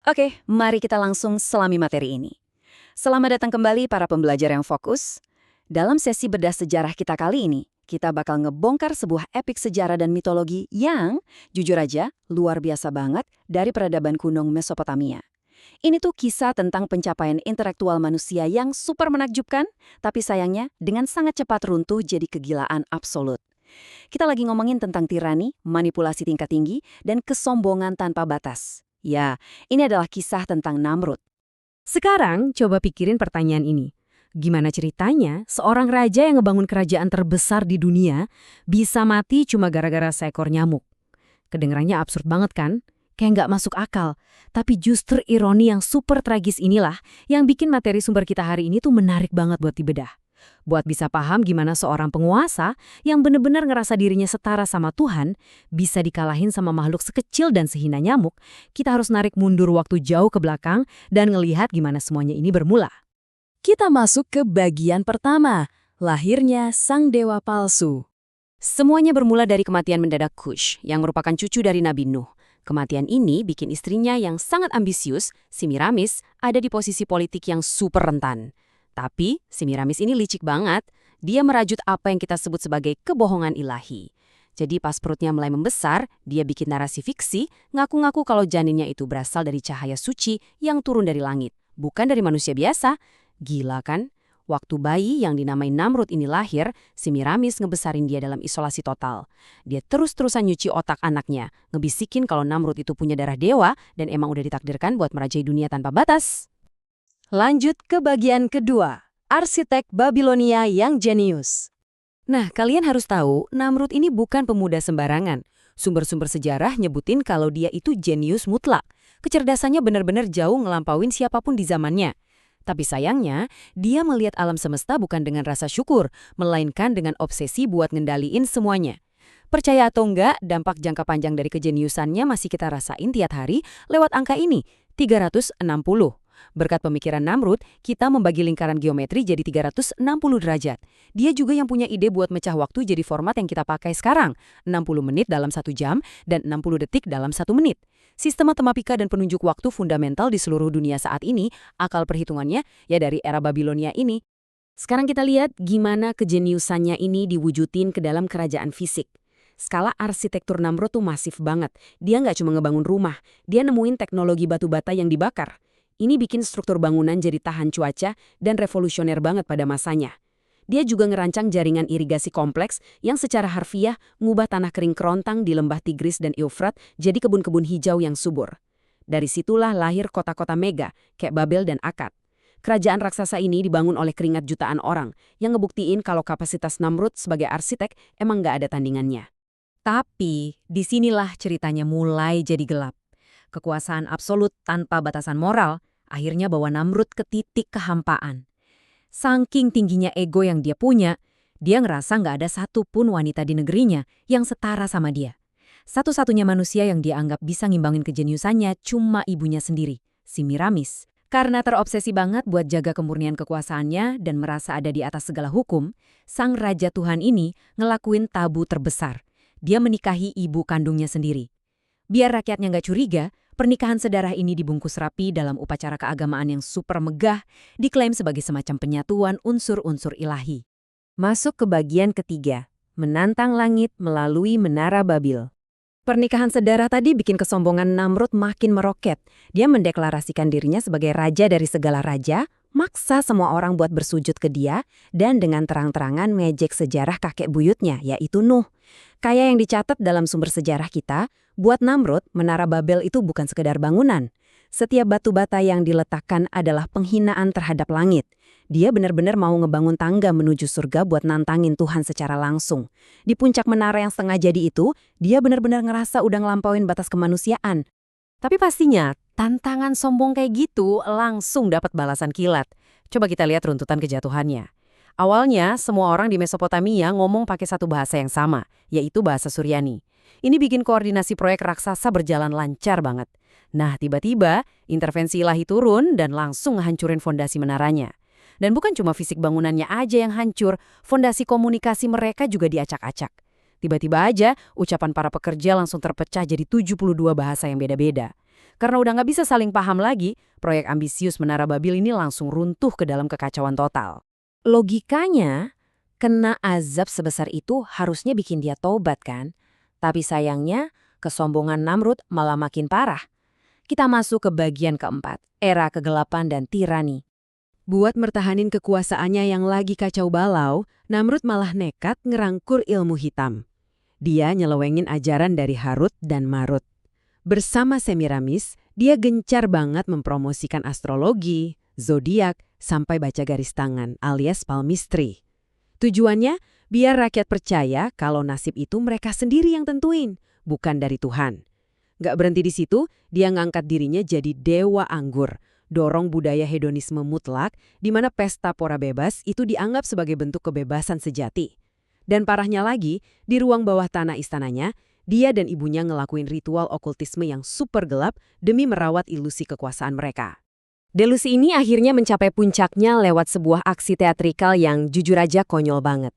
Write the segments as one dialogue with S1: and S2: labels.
S1: Oke, mari kita langsung selami materi ini. Selamat datang kembali para pembelajar yang fokus. Dalam sesi bedah sejarah kita kali ini, kita bakal ngebongkar sebuah epik sejarah dan mitologi yang, jujur aja, luar biasa banget dari peradaban kuno Mesopotamia. Ini tuh kisah tentang pencapaian intelektual manusia yang super menakjubkan, tapi sayangnya dengan sangat cepat runtuh jadi kegilaan absolut. Kita lagi ngomongin tentang tirani, manipulasi tingkat tinggi, dan kesombongan tanpa batas. Ya, ini adalah kisah tentang Namrud.
S2: Sekarang coba pikirin pertanyaan ini. Gimana ceritanya seorang raja yang ngebangun kerajaan terbesar di dunia bisa mati cuma gara-gara seekor nyamuk? Kedengarannya absurd banget kan? Kayak nggak masuk akal. Tapi justru ironi yang super tragis inilah yang bikin materi sumber kita hari ini tuh menarik banget buat dibedah. Buat bisa paham gimana seorang penguasa yang benar-benar ngerasa dirinya setara sama Tuhan bisa dikalahin sama makhluk sekecil dan sehina nyamuk, kita harus narik mundur waktu jauh ke belakang dan ngelihat gimana semuanya ini bermula.
S3: Kita masuk ke bagian pertama, lahirnya sang dewa palsu.
S1: Semuanya bermula dari kematian mendadak Kush, yang merupakan cucu dari Nabi Nuh. Kematian ini bikin istrinya yang sangat ambisius, Semiramis, ada di posisi politik yang super rentan. Tapi, Semiramis ini licik banget. Dia merajut apa yang kita sebut sebagai kebohongan ilahi. Jadi pas perutnya mulai membesar, dia bikin narasi fiksi, ngaku-ngaku kalau janinnya itu berasal dari cahaya suci yang turun dari langit, bukan dari manusia biasa. Gila kan? Waktu bayi yang dinamai Namrud ini lahir, Semiramis ngebesarin dia dalam isolasi total. Dia terus-terusan nyuci otak anaknya, ngebisikin kalau Namrud itu punya darah dewa dan emang udah ditakdirkan buat merajai dunia tanpa batas.
S3: Lanjut ke bagian kedua, arsitek Babilonia yang jenius.
S1: Nah, kalian harus tahu, Namrud ini bukan pemuda sembarangan. Sumber-sumber sejarah nyebutin kalau dia itu jenius mutlak. Kecerdasannya benar-benar jauh ngelampauin siapapun di zamannya. Tapi sayangnya, dia melihat alam semesta bukan dengan rasa syukur, melainkan dengan obsesi buat ngendaliin semuanya. Percaya atau enggak, dampak jangka panjang dari kejeniusannya masih kita rasain tiap hari lewat angka ini, 360. Berkat pemikiran Namrud, kita membagi lingkaran geometri jadi 360 derajat. Dia juga yang punya ide buat mecah waktu jadi format yang kita pakai sekarang, 60 menit dalam 1 jam dan 60 detik dalam 1 menit. Sistem matematika dan penunjuk waktu fundamental di seluruh dunia saat ini, akal perhitungannya ya dari era Babilonia ini. Sekarang kita lihat gimana kejeniusannya ini diwujudin ke dalam kerajaan fisik. Skala arsitektur Namrud tuh masif banget. Dia nggak cuma ngebangun rumah, dia nemuin teknologi batu bata yang dibakar. Ini bikin struktur bangunan jadi tahan cuaca dan revolusioner banget pada masanya. Dia juga ngerancang jaringan irigasi kompleks yang secara harfiah ngubah tanah kering kerontang di lembah Tigris dan Eufrat jadi kebun-kebun hijau yang subur. Dari situlah lahir kota-kota mega kayak Babel dan Akkad. Kerajaan raksasa ini dibangun oleh keringat jutaan orang yang ngebuktiin kalau kapasitas Namrud sebagai arsitek emang nggak ada tandingannya.
S2: Tapi, disinilah ceritanya mulai jadi gelap. Kekuasaan absolut tanpa batasan moral akhirnya bawa Namrud ke titik kehampaan. Saking tingginya ego yang dia punya, dia ngerasa nggak ada satupun wanita di negerinya yang setara sama dia. Satu-satunya manusia yang dia anggap bisa ngimbangin kejeniusannya cuma ibunya sendiri, Semiramis. Karena terobsesi banget buat jaga kemurnian kekuasaannya dan merasa ada di atas segala hukum, sang Raja Tuhan ini ngelakuin tabu terbesar. Dia menikahi ibu kandungnya sendiri. Biar rakyatnya nggak curiga, pernikahan sedarah ini dibungkus rapi dalam upacara keagamaan yang super megah, diklaim sebagai semacam penyatuan unsur-unsur ilahi.
S3: Masuk ke bagian ketiga, menantang langit melalui menara Babil.
S1: Pernikahan sedarah tadi bikin kesombongan Namrud makin meroket. Dia mendeklarasikan dirinya sebagai raja dari segala raja, maksa semua orang buat bersujud ke dia, dan dengan terang-terangan ngejek sejarah kakek buyutnya, yaitu Nuh. Kayak yang dicatat dalam sumber sejarah kita, buat Namrud, Menara Babel itu bukan sekedar bangunan. Setiap batu bata yang diletakkan adalah penghinaan terhadap langit. Dia benar-benar mau ngebangun tangga menuju surga buat nantangin Tuhan secara langsung. Di puncak menara yang setengah jadi itu, dia benar-benar ngerasa udah ngelampauin batas kemanusiaan. Tapi pastinya, tantangan sombong kayak gitu langsung dapat balasan kilat. Coba kita lihat runtutan kejatuhannya. Awalnya, semua orang di Mesopotamia ngomong pakai satu bahasa yang sama, yaitu bahasa Suryani. Ini bikin koordinasi proyek raksasa berjalan lancar banget. Nah, tiba-tiba, intervensi ilahi turun dan langsung ngehancurin fondasi menaranya. Dan bukan cuma fisik bangunannya aja yang hancur, fondasi komunikasi mereka juga diacak-acak. Tiba-tiba aja, ucapan para pekerja langsung terpecah jadi 72 bahasa yang beda-beda.
S2: Karena udah nggak bisa saling paham lagi, proyek ambisius Menara Babil ini langsung runtuh ke dalam kekacauan total. Logikanya, kena azab sebesar itu harusnya bikin dia tobat kan? Tapi sayangnya, kesombongan Namrud malah makin parah. Kita masuk ke bagian keempat, era kegelapan dan tirani.
S1: Buat mertahanin kekuasaannya yang lagi kacau balau, Namrud malah nekat ngerangkur ilmu hitam. Dia nyelewengin ajaran dari Harut dan Marut. Bersama Semiramis, dia gencar banget mempromosikan astrologi, zodiak, sampai baca garis tangan alias palmistry. Tujuannya, biar rakyat percaya kalau nasib itu mereka sendiri yang tentuin, bukan dari Tuhan. Gak berhenti di situ, dia ngangkat dirinya jadi dewa anggur, dorong budaya hedonisme mutlak, di mana pesta pora bebas itu dianggap sebagai bentuk kebebasan sejati. Dan parahnya lagi, di ruang bawah tanah istananya, dia dan ibunya ngelakuin ritual okultisme yang super gelap demi merawat ilusi kekuasaan mereka.
S2: Delusi ini akhirnya mencapai puncaknya lewat sebuah aksi teatrikal yang jujur aja konyol banget.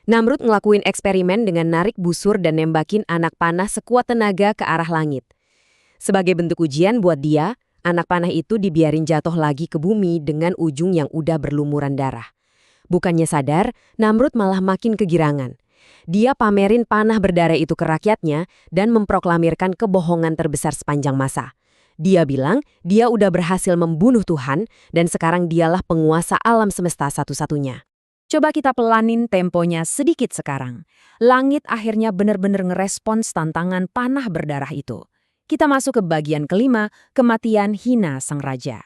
S2: Namrud ngelakuin eksperimen dengan narik busur dan nembakin anak panah sekuat tenaga ke arah langit. Sebagai bentuk ujian buat dia, anak panah itu dibiarin jatuh lagi ke bumi dengan ujung yang udah berlumuran darah. Bukannya sadar, Namrud malah makin kegirangan. Dia pamerin panah berdarah itu ke rakyatnya dan memproklamirkan kebohongan terbesar sepanjang masa. Dia bilang dia udah berhasil membunuh Tuhan dan sekarang dialah penguasa alam semesta satu-satunya. Coba kita pelanin temponya sedikit sekarang. Langit akhirnya benar-benar ngerespons tantangan panah berdarah itu. Kita masuk ke bagian kelima, kematian hina sang raja.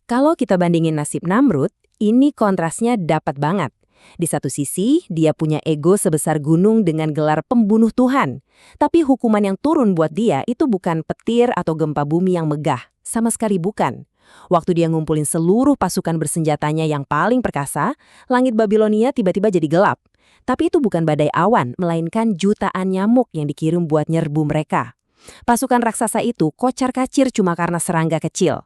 S2: Kalau kita bandingin nasib Namrud, ini kontrasnya dapat banget. Di satu sisi, dia punya ego sebesar gunung dengan gelar pembunuh Tuhan. Tapi hukuman yang turun buat dia itu bukan petir atau gempa bumi yang megah. Sama sekali bukan. Waktu dia ngumpulin seluruh pasukan bersenjatanya yang paling perkasa, langit Babilonia tiba-tiba jadi gelap. Tapi itu bukan badai awan, melainkan jutaan nyamuk yang dikirim buat nyerbu mereka. Pasukan raksasa itu kocar-kacir cuma karena serangga kecil.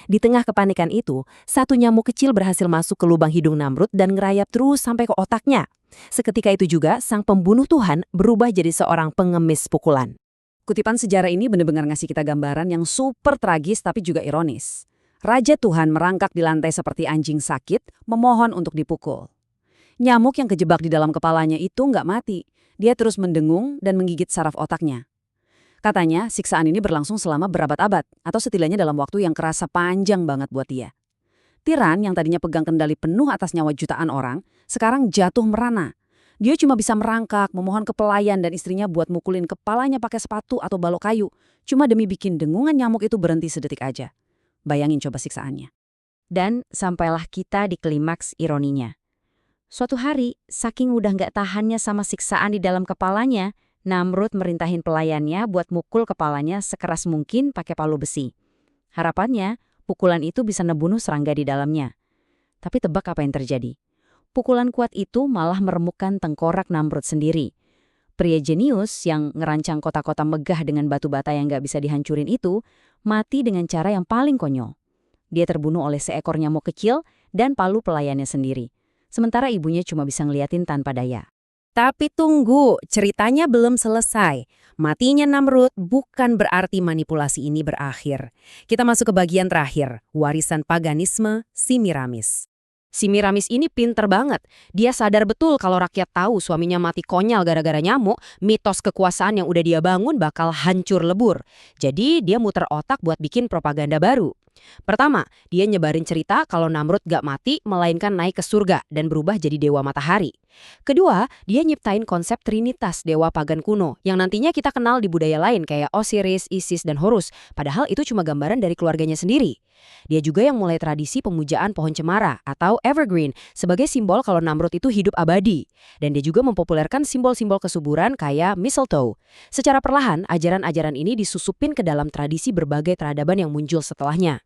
S2: Di tengah kepanikan itu, satu nyamuk kecil berhasil masuk ke lubang hidung Namrud dan ngerayap terus sampai ke otaknya. Seketika itu juga, sang pembunuh Tuhan berubah jadi seorang pengemis pukulan.
S1: Kutipan sejarah ini benar-benar ngasih kita gambaran yang super tragis tapi juga ironis. Raja Tuhan merangkak di lantai seperti anjing sakit, memohon untuk dipukul. Nyamuk yang kejebak di dalam kepalanya itu nggak mati. Dia terus mendengung dan menggigit saraf otaknya. Katanya, siksaan ini berlangsung selama berabad-abad, atau setidaknya dalam waktu yang kerasa panjang banget buat dia. Tiran yang tadinya pegang kendali penuh atas nyawa jutaan orang, sekarang jatuh merana. Dia cuma bisa merangkak, memohon ke pelayan dan istrinya buat mukulin kepalanya pakai sepatu atau balok kayu, cuma demi bikin dengungan nyamuk itu berhenti sedetik aja. Bayangin coba siksaannya.
S2: Dan sampailah kita di klimaks ironinya. Suatu hari, saking udah nggak tahannya sama siksaan di dalam kepalanya, Namrud merintahin pelayannya buat mukul kepalanya sekeras mungkin pakai palu besi. Harapannya, pukulan itu bisa ngebunuh serangga di dalamnya. Tapi tebak apa yang terjadi? Pukulan kuat itu malah meremukkan tengkorak Namrud sendiri. Pria jenius yang ngerancang kota-kota megah dengan batu bata yang nggak bisa dihancurin itu, mati dengan cara yang paling konyol. Dia terbunuh oleh seekor nyamuk kecil dan palu pelayannya sendiri. Sementara ibunya cuma bisa ngeliatin tanpa daya. Tapi tunggu, ceritanya belum selesai. Matinya Namrud bukan berarti manipulasi ini berakhir. Kita masuk ke bagian terakhir, warisan paganisme Semiramis. Semiramis ini pinter banget. Dia sadar betul kalau rakyat tahu suaminya mati konyol gara-gara nyamuk, mitos kekuasaan yang udah dia bangun bakal hancur lebur. Jadi dia muter otak buat bikin propaganda baru. Pertama, dia nyebarin cerita kalau Namrud gak mati, melainkan naik ke surga dan berubah jadi dewa matahari. Kedua, dia nyiptain konsep Trinitas dewa pagan kuno, yang nantinya kita kenal di budaya lain kayak Osiris, Isis, dan Horus, padahal itu cuma gambaran dari keluarganya sendiri. Dia juga yang mulai tradisi pemujaan pohon cemara atau evergreen sebagai simbol kalau Namrud itu hidup abadi. Dan dia juga mempopulerkan simbol-simbol kesuburan kayak mistletoe. Secara perlahan, ajaran-ajaran ini disusupin ke dalam tradisi berbagai peradaban yang muncul setelahnya.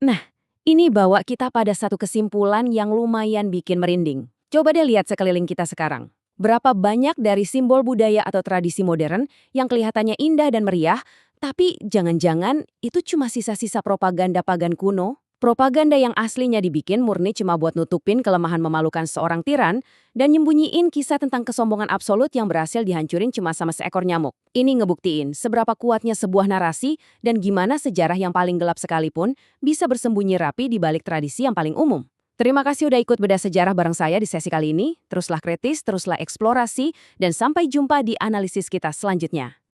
S2: Nah, ini bawa kita pada satu kesimpulan yang lumayan bikin merinding. Coba deh lihat sekeliling kita sekarang. Berapa banyak dari simbol budaya atau tradisi modern yang kelihatannya indah dan meriah, tapi jangan-jangan itu cuma sisa-sisa propaganda pagan kuno? Propaganda yang aslinya dibikin murni cuma buat nutupin kelemahan memalukan seorang tiran dan nyembunyiin kisah tentang kesombongan absolut yang berhasil dihancurin cuma sama seekor nyamuk. Ini ngebuktiin seberapa kuatnya sebuah narasi dan gimana sejarah yang paling gelap sekalipun bisa bersembunyi rapi di balik tradisi yang paling umum. Terima kasih udah ikut bedah sejarah bareng saya di sesi kali ini. Teruslah kritis, teruslah eksplorasi, dan sampai jumpa di analisis kita selanjutnya.